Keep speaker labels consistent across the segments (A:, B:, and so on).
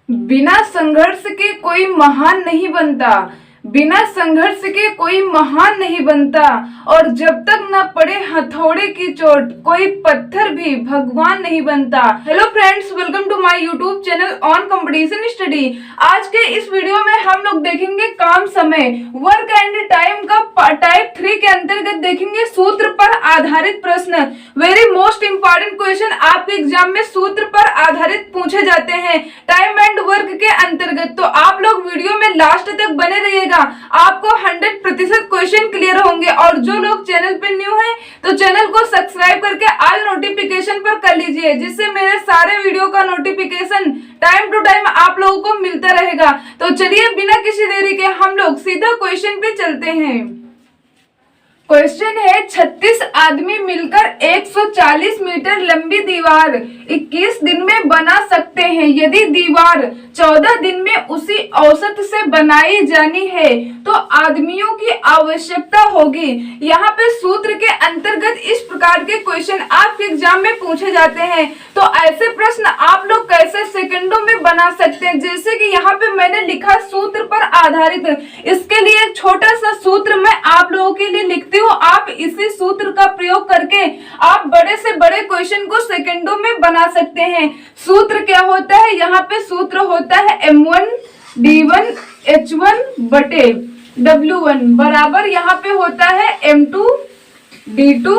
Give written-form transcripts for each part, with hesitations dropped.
A: बिना संघर्ष के कोई महान नहीं बनता। बिना संघर्ष के कोई महान नहीं बनता। और जब तक न पड़े हथौड़े की चोट कोई पत्थर भी भगवान नहीं बनता। Hello friends, welcome to my YouTube channel on competition study. आज के इस वीडियो में हम लोग देखेंगे काम समय वर्क एंड टाइम का टाइप 3 के अंतर्गत देखेंगे सूत्र पर आधारित प्रश्न। वेरी मोस्ट इंपॉर्टेंट क्वेश्चन आपके एग्जाम में सूत्र पर आधारित पूछे जाते हैं टाइम एंड वर्क के अंतर्गत। तो आप लोग वीडियो में लास्ट तक बने रहिएगा, आपको 100% क्वेश्चन क्लियर होंगे। और जो लोग चैनल पे न्यू हैं तो चैनल को सब्सक्राइब करके ऑल नोटिफिकेशन पर कर लीजिए, जिससे मेरे सारे वीडियो का नोटिफिकेशन टाइम टू टाइम आप लोगों को मिलता रहेगा। तो चलिए बिना किसी देरी के हम लोग सीधा क्वेश्चन पे चलते हैं। क्वेश्चन है 36 आदमी मिलकर 140 मीटर लंबी दीवार 21 दिन में बना सकते हैं। यदि दीवार 14 दिन में उसी औसत से बनाई जानी है तो आदमियों की आवश्यकता होगी। यहाँ पे सूत्र के अंतर्गत इस प्रकार के क्वेश्चन आपके एग्जाम में पूछे जाते हैं। तो ऐसे प्रश्न आप लोग कैसे सेकंडों में बना सकते हैं, जैसे कि यहाँ पे मैंने लिखा सूत्र पर आधारित। इसके लिए एक छोटा सा सूत्र मैं आप लोगों के लिए लिखती हूँ। आप इसी सूत्र का प्रयोग करके आप बड़े से बड़े क्वेश्चन को सेकंडों में बना सकते हैं। सूत्र क्या होता है? यहाँ पे सूत्र होता है M1 D1 H1 बटे W1 बराबर यहाँ पे होता है M2 D2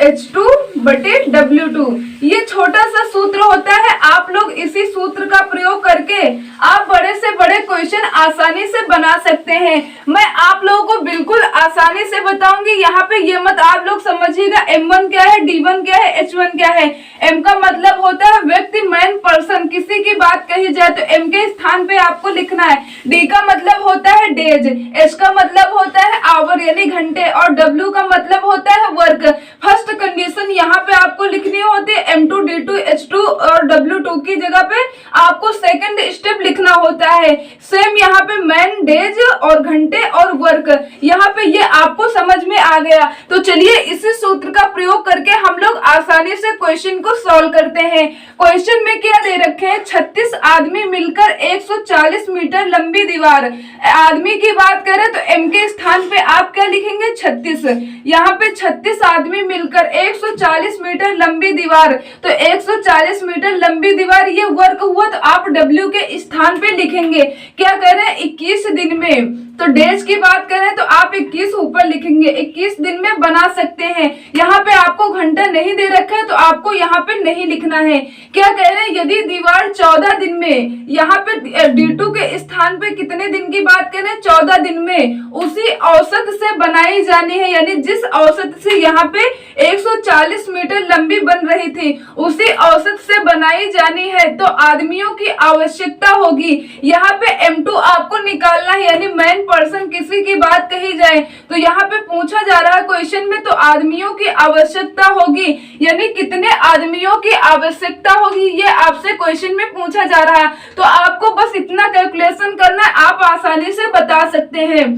A: H2 बटे W2। ये छोटा सा सूत्र होता है। आप लोग इसी सूत्र का प्रयोग करके आप बड़े से बड़े क्वेश्चन आसानी से बना सकते हैं। मैं आप लोगों को बिल्कुल आसानी से बताऊंगी। यहाँ पे ये मत आप लोग समझिएगा M1 क्या है, D1 क्या है, H1 क्या है। M का मतलब होता है व्यक्ति, मैन, पर्सन, किसी की बात कही जाए तो M के स्थान पे आपको लिखना है। D का मतलब होता है डेज, H का मतलब होता है आवर यानी घंटे, और W का मतलब होता है वर्क। फर्स्ट कंडीशन यहाँ पे आपको लिखनी होती है M2 D2 H2 और W2 की जगह पे आपको सेकंड स्टेप लिखना होता है। सेम यहाँ पे मैन, डेज और घंटे और वर्क, यहाँ पे ये आपको समझ में आ गया। तो चलिए इसी सूत्र का प्रयोग करके हम लोग आसानी से क्वेश्चन को सॉल्व करते हैं। क्वेश्चन में क्या दे रखे हैं? 36 आदमी मिलकर 140 मीटर लंबी दीवार। आदमी की बात करें तो M के स्थान पे आप क्या लिखेंगे? 36। यहाँ पे 36 आदमी मिलकर 140 मीटर लंबी दीवार, तो 140 मीटर लंबी दीवार ये वर्क हुआ। तो आप W के स्थान पे लिखेंगे क्या कह रहे हैं? 21 दिन में। तो डेज की बात करें तो आप 21 ऊपर लिखेंगे, 21 दिन में बना सकते हैं। यहाँ पे आपको घंटा नहीं दे रखा है तो आपको यहाँ पे नहीं लिखना है। क्या कह रहे हैं? यदि दीवार 14 दिन में, यहाँ पे D2 के स्थान पे कितने दिन की बात करें? 14 दिन में उसी औसत से बनाई जानी है, यानी जिस औसत से यहाँ पे 140 मीटर लंबी बन रही थी उसी औसत से बनाई जानी है तो आदमियों की आवश्यकता होगी। यहाँ पे M2 आपको निकालना है, यानी मैन, पर्सन, किसी की बात कही जाए तो यहाँ पे पूछा जा रहा है क्वेश्चन में, तो आदमियों की आवश्यकता होगी, यानी कितने आदमियों की आवश्यकता होगी ये आपसे क्वेश्चन में पूछा जा रहा है। तो आपको बस इतना कैलकुलेशन करना है, आप आसानी से बता सकते हैं।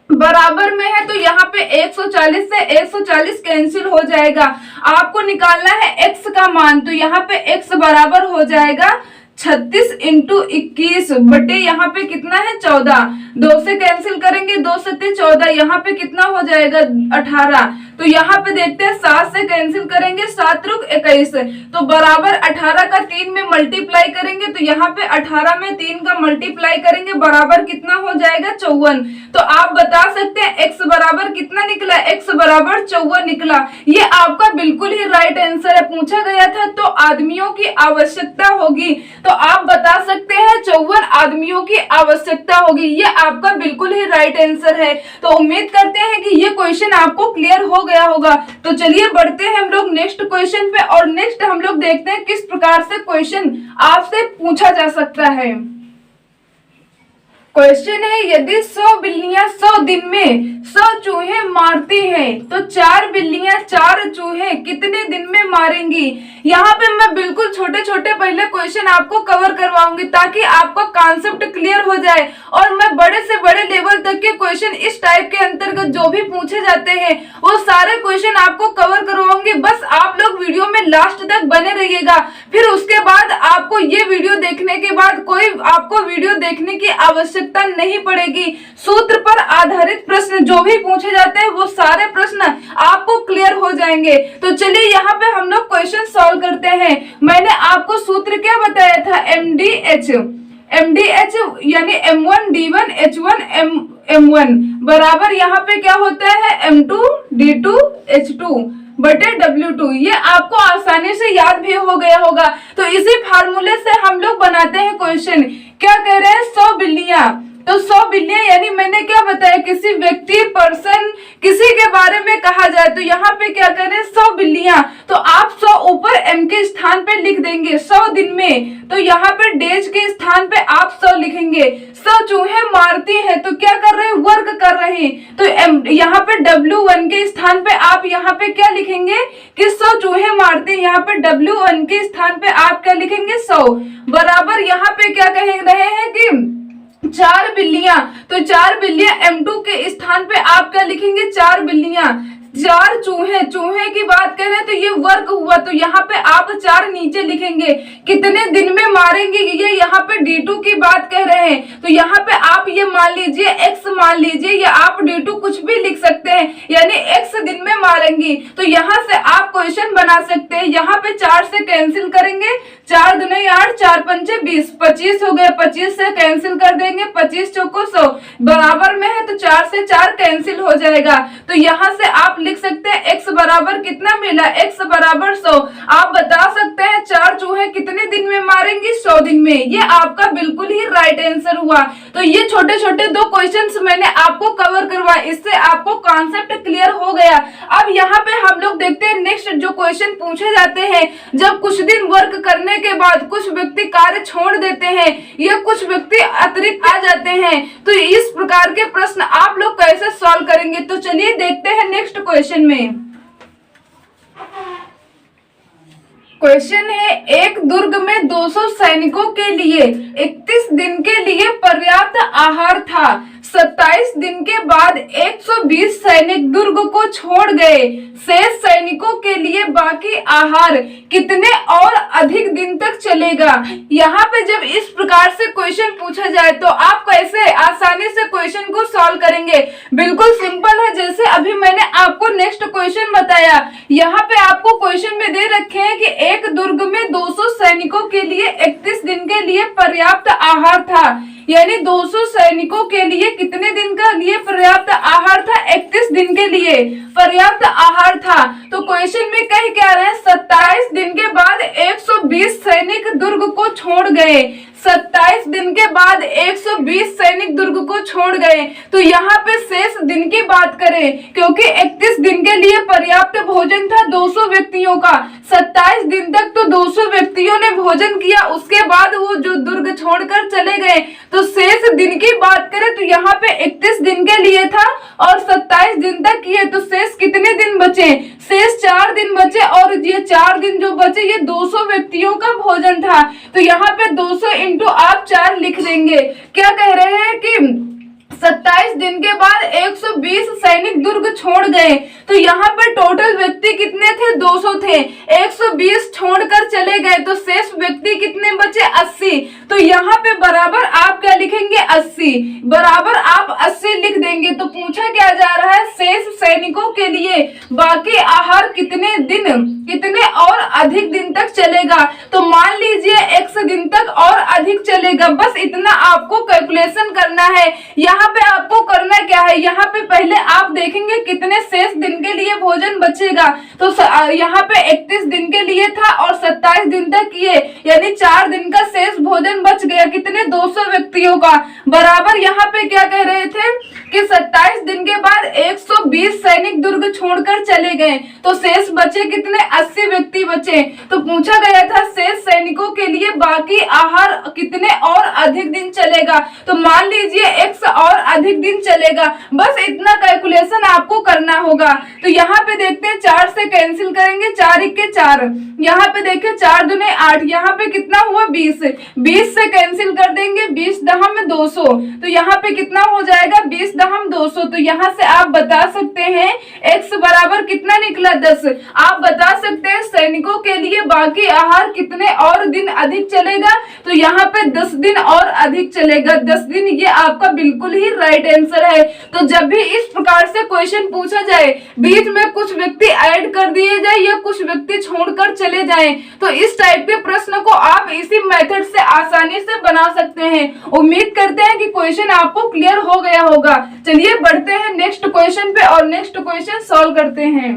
A: बराबर में है तो यहाँ पे 140 से 140 कैंसिल हो जाएगा। आपको निकालना है x का मान, तो यहाँ पे x बराबर हो जाएगा 36 इंटू 21 बटे यहाँ पे कितना है? 14। 2 से कैंसिल करेंगे, 2 सत्ते 14, यहाँ पे कितना हो जाएगा? 18। तो यहाँ पे देखते हैं 7 से कैंसिल करेंगे, 7 रुक 21, तो बराबर 18 का 3 में मल्टीप्लाई करेंगे, तो यहाँ पे 18 में 3 का मल्टीप्लाई करेंगे, बराबर कितना हो जाएगा? 54। तो आप बता सकते हैं x बराबर कितना निकला? x बराबर 54 निकला। ये आपका बिल्कुल ही राइट आंसर है। पूछा गया था तो आदमियों की आवश्यकता होगी, तो आप बता सकते हैं 54 आदमियों की आवश्यकता होगी। ये आपका बिल्कुल ही राइट आंसर है। तो उम्मीद करते हैं कि ये क्वेश्चन आपको क्लियर हो गया होगा। तो चलिए बढ़ते हैं हम लोग नेक्स्ट क्वेश्चन पे, और नेक्स्ट हम लोग देखते हैं किस प्रकार से क्वेश्चन आपसे पूछा जा सकता है। क्वेश्चन है, यदि 100 बिल्लियां 100 दिन में 100 चूहे मारती हैं तो 4 बिल्लियां 4 चूहे कितने दिन में मारेंगी। यहाँ पे मैं बिल्कुल छोटे छोटे पहले क्वेश्चन आपको कवर करवाऊंगी ताकि आपका कॉन्सेप्ट क्लियर हो जाए, और मैं बड़े से बड़े लेवल तक के क्वेश्चन इस टाइप के अंतर्गत जो भी पूछे जाते हैं वो सारे क्वेश्चन आपको कवर करवाऊंगी। बस आप लोग वीडियो में लास्ट तक बने रहिएगा, फिर उसके बाद आपको ये वीडियो देखने के बाद कोई आपको वीडियो देखने की आवश्यकता नहीं पड़ेगी। सूत्र पर आधारित प्रश्न जो भी पूछे जाते हैं वो सारे प्रश्न आपको क्लियर हो जाएंगे। तो चलिए यहाँ पे हम लोग क्वेश्चन सॉल्व करते हैं। मैंने आपको सूत्र क्या बताया था, MDH यानी M1 D1 H1 M1 बराबर यहाँ पे क्या होता है M2 D2 H2 बटे W2। ये आपको आसानी से याद भी हो गया होगा। तो इसी फार्मूले से हम लोग बनाते हैं क्वेश्चन। क्या कह रहे हैं, 100 बिल्लियां, तो 100 बिल्लियां यानी मैंने क्या बताया, किसी व्यक्ति पर्सन किसी के बारे में कहा जाए तो यहाँ पे क्या करें 100 बिल्लियां, तो आप 100 ऊपर M के स्थान पे लिख देंगे 100 दिन में, तो यहाँ पे डेज के स्थान पे आप 100 लिखेंगे। 100 चूहे मारती हैं तो क्या कर रहे हैं, वर्क कर रहे हैं, तो यहाँ पे W1 के स्थान पे आप यहाँ पे क्या लिखेंगे कि 100 चूहे मारते हैं, यहाँ पे W1 के स्थान पे आप क्या लिखेंगे 100 बराबर यहाँ पे क्या कह रहे हैं कि 4 बिल्लियां, तो 4 बिल्लियां M2 के स्थान पे आप क्या लिखेंगे 4 बिल्लियां। 4 चूहे, चूहे की बात करें तो ये वर्क हुआ, तो यहाँ पे आप 4 नीचे लिखेंगे। कितने दिन में मारेंगे, ये यहाँ पे D2 की बात कह रहे हैं, तो यहाँ पे आप ये मान लीजिए X मान लीजिए, या आप D2 कुछ भी लिख सकते हैं, यानी X दिन में मारेंगी। तो यहाँ से आप क्वेश्चन बना सकते हैं। यहाँ पे 4 से कैंसिल करेंगे, 4 दूनी 8, 4 पंचे 20, 25 हो गए, 25 से कैंसिल कर देंगे, 25 चौको 100 बराबर में है, तो 4 से 4 कैंसिल हो जाएगा। तो यहाँ से आप लिख सकते हैं x बराबर कितना मिला, x बराबर 100। आप बता सकते हैं 4 चूहे कितने दिन में मारेंगी, 100 दिन में। ये आपका बिल्कुल ही राइट आंसर हुआ। तो ये छोटे छोटे 2 क्वेश्चंस मैंने आपको कवर करवाए, इससे आपको कॉन्सेप्ट क्लियर हो गया। अब यहाँ पे हम लोग देखते हैं नेक्स्ट जो क्वेश्चन पूछे जाते हैं। जब कुछ दिन वर्क करने के बाद कुछ व्यक्ति कार्य छोड़ देते हैं या कुछ व्यक्ति अतिरिक्त आ जाते हैं, तो इस प्रकार के प्रश्न आप लोग कैसे सॉल्व करेंगे। तो चलिए देखते हैं नेक्स्ट क्वेश्चन में। क्वेश्चन है, एक दुर्ग में 200 सैनिकों के लिए 31 दिन के लिए पर्याप्त आहार था। 27 दिन के बाद 120 सैनिक दुर्ग को छोड़ गए। शेष सैनिकों के लिए बाकी आहार कितने और अधिक दिन तक चलेगा। यहाँ पे जब इस प्रकार से क्वेश्चन पूछा जाए तो आप कैसे आसानी से क्वेश्चन को सॉल्व करेंगे। बिल्कुल सिंपल है, जैसे अभी मैंने आपको नेक्स्ट क्वेश्चन बताया। यहाँ पे आपको क्वेश्चन में दे रखे हैं कि एक दुर्ग में 200 सैनिकों के लिए 31 दिन के लिए पर्याप्त आहार था, यानी 200 सैनिकों के लिए कितने दिन का लिए पर्याप्त आहार था, 31 दिन के लिए पर्याप्त आहार था। तो क्वेश्चन में कह क्या रहे हैं, 27 दिन के बाद 120 सैनिक दुर्ग को छोड़ गए। 27 दिन के बाद 120 सैनिक दुर्ग को छोड़ गए। तो यहाँ पे शेष दिन की बात करें, क्योंकि 31 दिन के लिए पर्याप्त भोजन था 200 व्यक्तियों का। 27 दिन तक तो 200 व्यक्तियों ने भोजन किया, उसके बाद वो जो दुर्ग छोड़कर चले गए। तो शेष दिन की बात करें तो यहाँ पे 31 दिन के लिए था और 27 दिन तक किए, तो शेष कितने दिन बचे, शेष 4 दिन बचे, और ये 4 दिन जो बचे ये 200 व्यक्तियों का भोजन था। तो यहाँ पे 200 इंटू आप 4 लिख देंगे। क्या कह रहे हैं कि 27 दिन के बाद 120 सैनिक दुर्ग छोड़ गए। तो यहाँ पे टोटल व्यक्ति कितने थे, 200 थे, 120 छोड़कर चले गए, तो शेष व्यक्ति कितने बचे, 80। तो यहाँ पे बराबर आप क्या लिखेंगे, 80 बराबर आप 80 लिख देंगे। तो पूछा क्या जा रहा है, शेष सैनिकों के लिए बाकी आहार कितने दिन, कितने और अधिक दिन तक चलेगा। तो मान लीजिए x दिन तक और अधिक चलेगा, बस इतना आपको कैलकुलेशन करना है। यहाँ पे आपको करना क्या है, यहाँ पे पहले आप देखेंगे कितने शेष दिन के लिए भोजन बचेगा। तो यहाँ पे 31 दिन के लिए था और 27 दिन तक किए, यानी 4 दिन का शेष भोजन राशन बच गया कितने 200 व्यक्तियों का। बराबर यहाँ पे क्या कह रहे थे कि 27 दिन के बाद 120 सैनिक दुर्ग छोड़कर चले गए, तो शेष बचे कितने 80 व्यक्ति बचे। तो पूछा गया था शेष सैनिकों के लिए बाकी आहार कितने और अधिक दिन चलेगा, तो मान लीजिए x और अधिक दिन चलेगा। बस इतना कैलकुलेशन आपको करना होगा। तो यहाँ पे देखते हैं 4 से कैंसिल करेंगे, 4 1 के 4, यहाँ पे देखिए 4 दूने 8, यहाँ पे कितना हुआ 20, 20 से कैंसिल कर देंगे, 20 दहम 200, तो यहाँ पे कितना हो जाएगा 20 दहम 200। तो यहाँ से आप बता सकते हैं x बराबर कितना निकला 10। आप बता सकते हैं सैनिकों के लिए बाकी आहार कितने और दिन अधिक चलेगा, तो यहाँ पे 10 दिन और अधिक चलेगा, 10 दिन, ये आपका बिल्कुल ही राइट आंसर है। तो जब भी इस प्रकार से क्वेश्चन पूछा जाए, बीच में कुछ व्यक्ति ऐड कर दिए जाए या कुछ व्यक्ति छोड़कर चले जाएं, तो इस टाइप के प्रश्न को आप इसी मेथड से आसानी से बना सकते हैं। उम्मीद करते हैं कि क्वेश्चन आपको क्लियर हो गया होगा। चलिए बढ़ते हैं नेक्स्ट क्वेश्चन पे और नेक्स्ट क्वेश्चन सॉल्व करते हैं।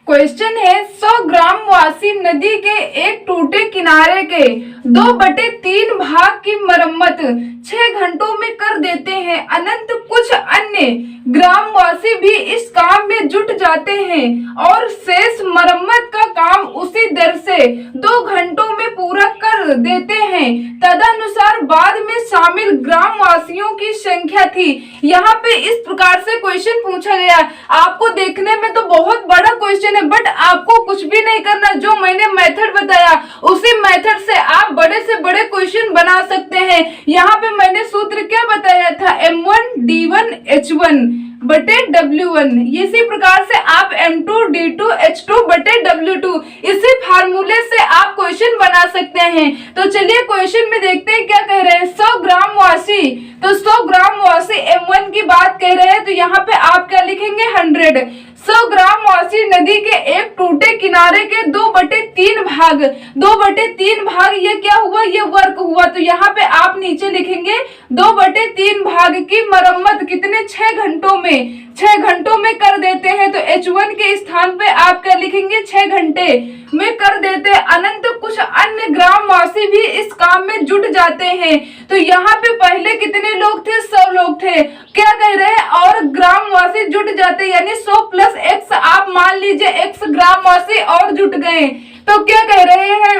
A: क्वेश्चन है 100 ग्रामवासी नदी के एक टूटे किनारे के 2/3 भाग की मरम्मत 6 घंटों में कर देते हैं। अनंत कुछ अन्य ग्रामवासी भी इस काम में जुट जाते हैं और शेष मरम्मत का काम उसी दर से 2 घंटों में पूरा कर देते हैं। तदनुसार बाद में शामिल ग्रामवासियों की संख्या थी। यहाँ पे इस प्रकार से क्वेश्चन पूछा गया। आपको देखने में तो बहुत बड़ा क्वेश्चन है, बट आपको कुछ भी नहीं करना, जो मैंने मेथड बताया उसी मेथड से आप बड़े से बड़े क्वेश्चन बना सकते हैं। यहाँ पे मैंने सूत्र क्या बताया था, M1D1H1 बटे W1, इसी प्रकार से आप M2D2H2 बटे W2, इसी फार्मूले से आप क्वेश्चन बना सकते हैं। तो चलिए क्वेश्चन में देखते हैं क्या कह रहे हैं। 100 ग्रामवासी, तो 100 ग्रामवासी M1 की बात कह रहे हैं, तो यहाँ पे आप क्या लिखेंगे 100। 100 ग्रामवासी नदी के एक टूटे किनारे के 2/3 भाग, 2/3 भाग ये क्या हुआ, ये वर्क हुआ, तो यहाँ पे आप नीचे लिखेंगे 2/3 भाग की मरम्मत कितने 6 घंटों में, 6 घंटों में कर देते हैं। तो H1 के स्थान पे आप क्या लिखेंगे 6 घंटे में कर देते हैं। अनंत कुछ अन्य ग्रामवासी भी इस काम में जुट जाते हैं। तो यहाँ पे पहले कितने लोग थे, 100 लोग थे। क्या कह रहे हैं, और ग्रामवासी जुट जाते, यानी 100 प्लस x, आप मान लीजिए x ग्रामवासी और जुट गए। तो क्या कह रहे हैं,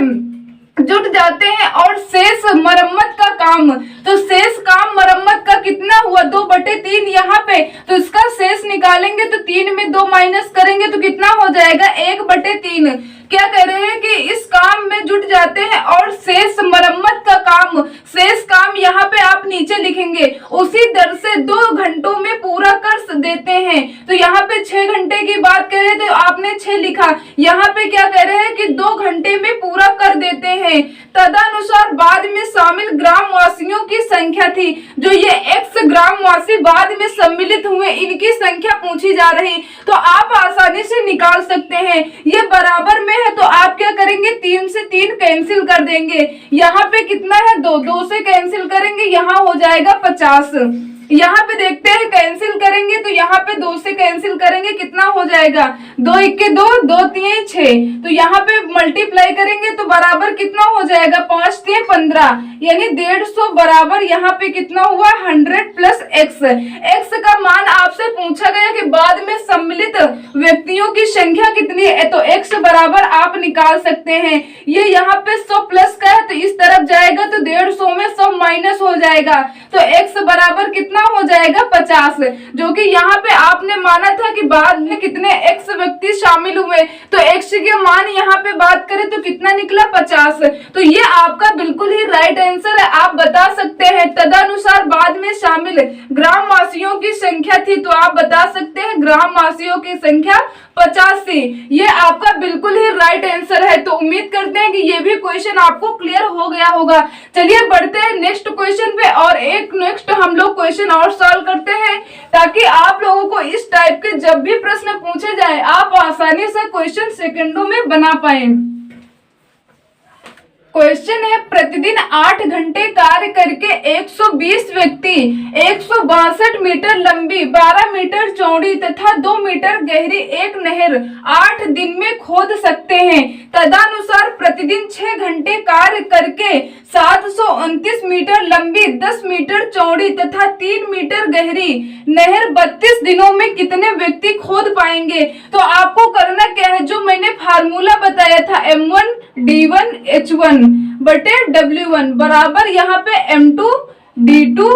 A: जुट जाते हैं और शेष मरम्मत का काम, तो शेष काम मरम्मत का कितना हुआ 2/3 यहाँ पे, तो इसका शेष निकालेंगे तो 3 में 2 माइनस करेंगे तो कितना हो जाएगा 1/3। क्या कह रहे हैं कि इस काम में जुट जाते हैं और शेष मरम्मत का काम, शेष काम यहाँ पे आप नीचे लिखेंगे उसी दर से 2 घंटों में पूरा कर देते हैं। तो यहाँ पे 6 घंटे की बात कर रहे थे, तो आपने 6 लिखा। यहाँ पे क्या कह रहे हैं कि 2 घंटे में पूरा कर देते हैं। तदनुसार बाद में शामिल ग्रामवासियों की संख्या थी, जो ये x ग्रामवासी बाद में सम्मिलित हुए, इनकी संख्या पूछी जा रही। तो आप आसानी से निकाल सकते हैं, ये बराबर में है, तो आप क्या करेंगे 3 से 3 कैंसिल कर देंगे। यहाँ पे कितना है 2, 2 से कैंसिल करेंगे, यहाँ हो जाएगा 50। यहाँ पे देखते हैं कैंसिल करेंगे, तो यहाँ पे 2 से कैंसिल करेंगे, कितना हो जाएगा 2 1 के 2, 2 3 6, तो यहाँ पे मल्टीप्लाई करेंगे तो बराबर कितना हो जाएगा 5 3 15, यानी 150 बराबर यहाँ पे कितना हुआ 100 प्लस x। x का मान आपसे पूछा गया कि बाद में सम्मिलित व्यक्तियों की संख्या कितनी है, तो x बराबर आप निकाल सकते हैं। ये यहाँ पे 100 प्लस का है, तो इस तरफ जाएगा तो 150 में 100 माइनस हो जाएगा, तो x बराबर कितना हो जाएगा 50, जो कि यहाँ पे आपने माना था कि बाद में कितने x व्यक्ति शामिल हुए, तो x के मान यहाँ पे बात करें तो कितना निकला 50। तो ये आपका बिल्कुल ही राइट आंसर है, आप बता सकते हैं। तदनुसार बाद में शामिल ग्रामवासियों की संख्या थी, तो आप बता सकते हैं ग्रामवासियों की संख्या 50 थी। ये आपका बिल्कुल ही राइट आंसर है। तो उम्मीद करते हैं कि ये भी क्वेश्चन आपको क्लियर हो गया होगा। चलिए बढ़ते हैं नेक्स्ट क्वेश्चन पे और एक नेक्स्ट हम लोग क्वेश्चन और सॉल्व करते हैं, ताकि आप लोगों को इस टाइप के जब भी प्रश्न पूछे जाए आप आसानी से क्वेश्चन सेकंडों में बना पाए। क्वेश्चन है, प्रतिदिन 8 घंटे कार्य करके 120 व्यक्ति 162 मीटर लंबी, 12 मीटर चौड़ी तथा 2 मीटर गहरी एक नहर 8 दिन में खोद सकते हैं। तदनुसार प्रतिदिन 6 घंटे कार्य करके 729 मीटर लंबी, 10 मीटर चौड़ी तथा 3 मीटर गहरी नहर 32 दिनों में कितने व्यक्ति खोद पाएंगे? तो आपको करना क्या है, जो मैंने फार्मूला बताया था M1 D1 H1 बटे W1 बराबर यहाँ पे M2 D2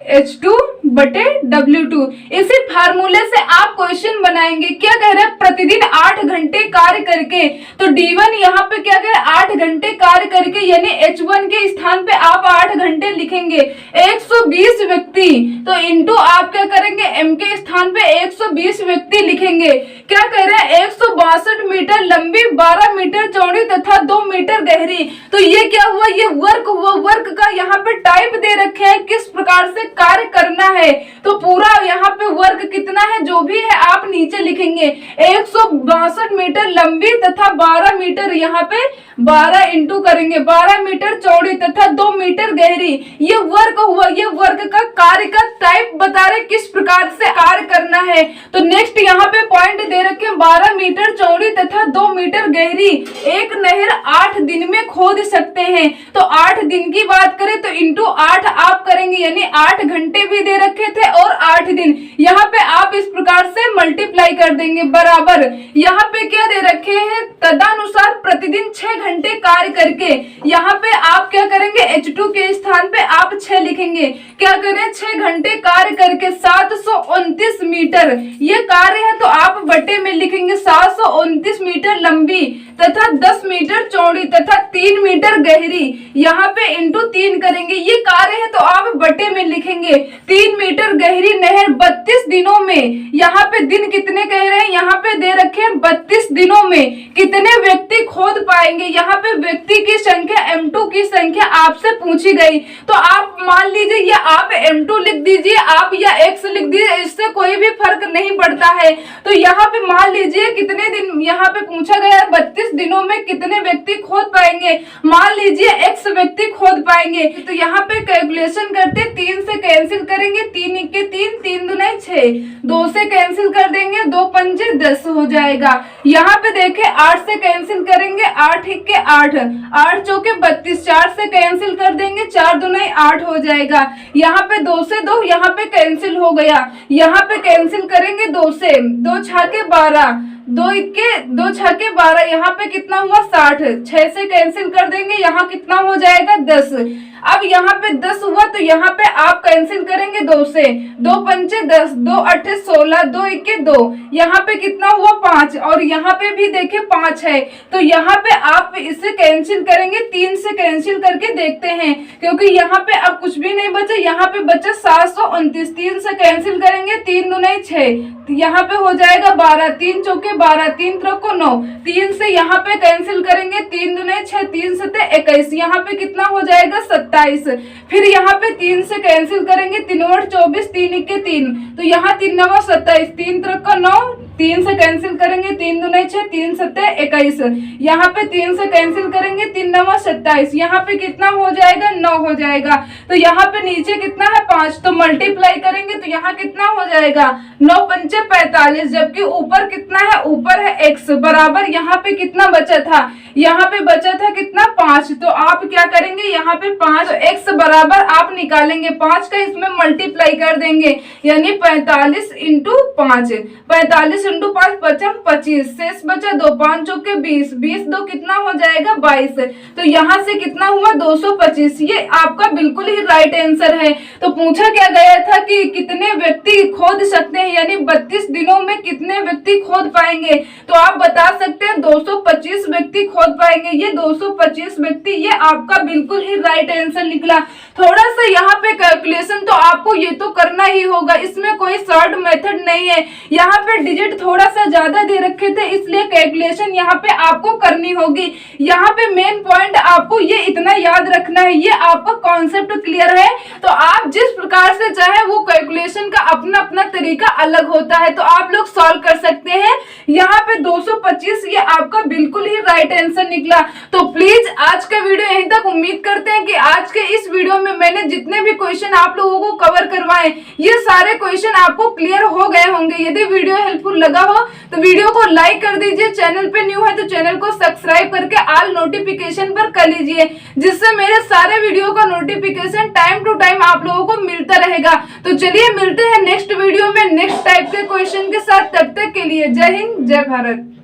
A: H2 बटे W2। इसी फार्मूले से आप क्वेश्चन बनाएंगे। क्या कह रहे हैं, प्रतिदिन 8 घंटे कार्य करके, तो D1 यहाँ पे क्या कह रहे हैं, 8 घंटे कार्य करके, यानी H1 के स्थान पे आप 8 घंटे लिखेंगे। 120 व्यक्ति, तो इंटू आप क्या करेंगे, M के स्थान पे 120 व्यक्ति लिखेंगे। क्या कह रहे हैं, 162 मीटर लंबी, 12 मीटर चौड़ी तथा 2 मीटर गहरी। तो ये क्या हुआ, ये वर्क हुआ। वर्क का यहाँ पे टाइप दे रखे हैं, किस प्रकार से कार्य करना है। तो पूरा यहाँ पे वर्क कितना है, जो भी है आप नीचे लिखेंगे। 162 मीटर लंबी तथा 12 मीटर, यहाँ पे 12 इंटू करेंगे, 12 मीटर चौड़ी तथा 2 मीटर गहरी। ये वर्क हुआ। ये वर्क का कार्य का टाइप बता रहे किस प्रकार से कार्य करना है। तो नेक्स्ट यहाँ पे पॉइंट दे रखे, 12 मीटर चौड़ी तथा 2 मीटर गहरी एक नहर 8 दिन में खोद सकते हैं। तो 8 दिन की बात करें तो इंटू 8 आप करेंगे, यानी 8 घंटे भी दे रखे थे और 8 दिन। यहाँ पे आप इस प्रकार से मल्टीप्लाई कर देंगे, बराबर यहाँ पे क्या दे रखे हैं, तदनुसार प्रतिदिन 6 घंटे कार्य करके, यहाँ पे आप क्या करेंगे, H2 के स्थान पे आप 6 लिखेंगे। क्या करें, 6 घंटे कार्य करके 729 मीटर ये कार्य है, तो आप बटे में लिखेंगे 729 मीटर लंबी तथा 10 मीटर चौड़ी तथा 3 मीटर गहरी, यहाँ पे इंटू 3 करेंगे। ये कार्य है, तो आप बटे में लिखेंगे 3 मीटर गहरी नहर 32 दिनों में। यहाँ पे दिन कितने कह रहे हैं, यहाँ पे दे रखे हैं 32 दिनों में कितने व्यक्ति खोद पाएंगे। यहाँ पे व्यक्ति की संख्या M2 की संख्या आपसे पूछी गई, तो आप मान लीजिए या आप M2 लिख दीजिए, आप या X लिख दीजिए, इससे कोई भी फर्क नहीं पड़ता है। तो यहाँ पे मान लीजिए कितने दिन यहाँ पे पूछा गया है, 32 दिनों में कितने व्यक्ति खोद पाएंगे। मान लीजिए X व्यक्ति खोद पाएंगे, तो यहाँ पे कैलकुलेशन करते 3 से कैंसिल करेंगे, 3 के 3, 3 दूने 6, 2 से कैंसिल कर देंगे, 2 पंजे 10 हो जाएगा। यहाँ पे देखे 8 से कैंसिल करेंगे, 8 के 8, 8 चौके 32, 4 से कैंसिल कर देंगे, 4 दूने 8 हो जाएगा। यहाँ पे 2 से 2 यहाँ पे कैंसिल हो गया, यहाँ पे कैंसिल करेंगे 2 से, 2 छके 12, 2 छके 12, यहाँ पे कितना हुआ 60, 6 से कैंसिल कर देंगे, यहाँ कितना हो जाएगा 10। अब यहाँ पे 10 हुआ, तो यहाँ पे आप कैंसिल करेंगे 2 से, 2 पंचे 10, 2 अट्ठे 16, 2 इक्के 2, यहाँ पे कितना हुआ 5, और यहाँ पे भी देखिए 5 है, तो यहाँ पे आप इसे कैंसिल करेंगे, 3 से कैंसिल करके देखते हैं, क्योंकि यहाँ पे अब कुछ भी नहीं बचा। यहाँ पे बचा 729, 3 से कैंसिल करेंगे, 3 दूने 6, यहाँ पे हो जाएगा 12, 3 चौके 12, 3 त्रिको 9, 3 से यहाँ पे कैंसिल करेंगे, 3 दूने 6, 3 सते 21, यहाँ पे कितना हो जाएगा 27। फिर यहाँ पे 3 से कैंसिल करेंगे, 3 वट 24, 3 इक्के 3, तो यहाँ 3 नवा 27, 3 त्रिको 9, 3 से कैंसिल करेंगे, 3 दूने 6, 3 सते 21, यहाँ पे 3 से कैंसिल करेंगे, 3 नवा 27, यहाँ पे कितना हो जाएगा 9 हो जाएगा। तो यहाँ पे नीचे कितना है 5, तो मल्टीप्लाई करेंगे तो यहाँ कितना हो जाएगा 9 पंचे 45, जबकि ऊपर कितना है, ऊपर है x, बराबर यहाँ पे कितना बचा था, यहाँ पे बचा था कितना 5, तो आप क्या करेंगे यहाँ पे 5, तो x बराबर आप निकालेंगे 5 का, इसमें मल्टीप्लाई कर देंगे, यानी 45 इंटू 5, 45 इंटू 5 पचम 25, शेष बचा 2, 5 चौके 20, 20 2 कितना हो जाएगा 22, तो यहाँ से कितना हुआ 225। ये आपका बिल्कुल ही राइट आंसर है। तो पूछा क्या गया था कि कितने व्यक्ति खोद सकते हैं, यानी 32 दिनों में कितने व्यक्ति खोद पाएंगे, तो आप बता सकते हैं 225 व्यक्ति खोद पाएंगे। ये 225 व्यक्ति, ये आपका बिल्कुल ही राइट आंसर आंसर निकला। थोड़ा सा यहाँ पे कैलकुलेशन तो आपको ये तो करना ही होगा, इसमें कोई शॉर्ट मेथड नहीं है। यहाँ पे डिजिट थोड़ा सा ज्यादा दे रखे थे, इसलिए कैलकुलेशन यहाँ पे आपको करनी होगी। यहाँ पे मेन पॉइंट आपको ये इतना याद रखना है, ये आपका कॉन्सेप्ट क्लियर है तो आप जिस प्रकार से चाहे वो कैलकुलेशन का अपना अपना तरीका अलग होता है, तो आप लोग सॉल्व कर सकते हैं। यहाँ पे 225 ये आपका बिल्कुल ही राइट आंसर निकला। तो प्लीज आज का वीडियो यहीं तक। उम्मीद करते हैं कि आज के इस वीडियो में मैंने जितने भी क्वेश्चन आप लोगों को कवर करवाए, ये सारे क्वेश्चन आपको क्लियर हो गए होंगे। यदि वीडियो हेल्पफुल लगा हो तो वीडियो को लाइक कर दीजिए, चैनल पे न्यू है तो चैनल को सब्सक्राइब करके ऑल नोटिफिकेशन पर कर लीजिए, जिससे मेरे सारे वीडियो का नोटिफिकेशन टाइम टू टाइम आप लोगों को मिलता रहेगा। तो चलिए मिलते हैं नेक्स्ट वीडियो में नेक्स्ट टाइप के क्वेश्चन के साथ। तब तक के लिए जय हिंद, जय भारत।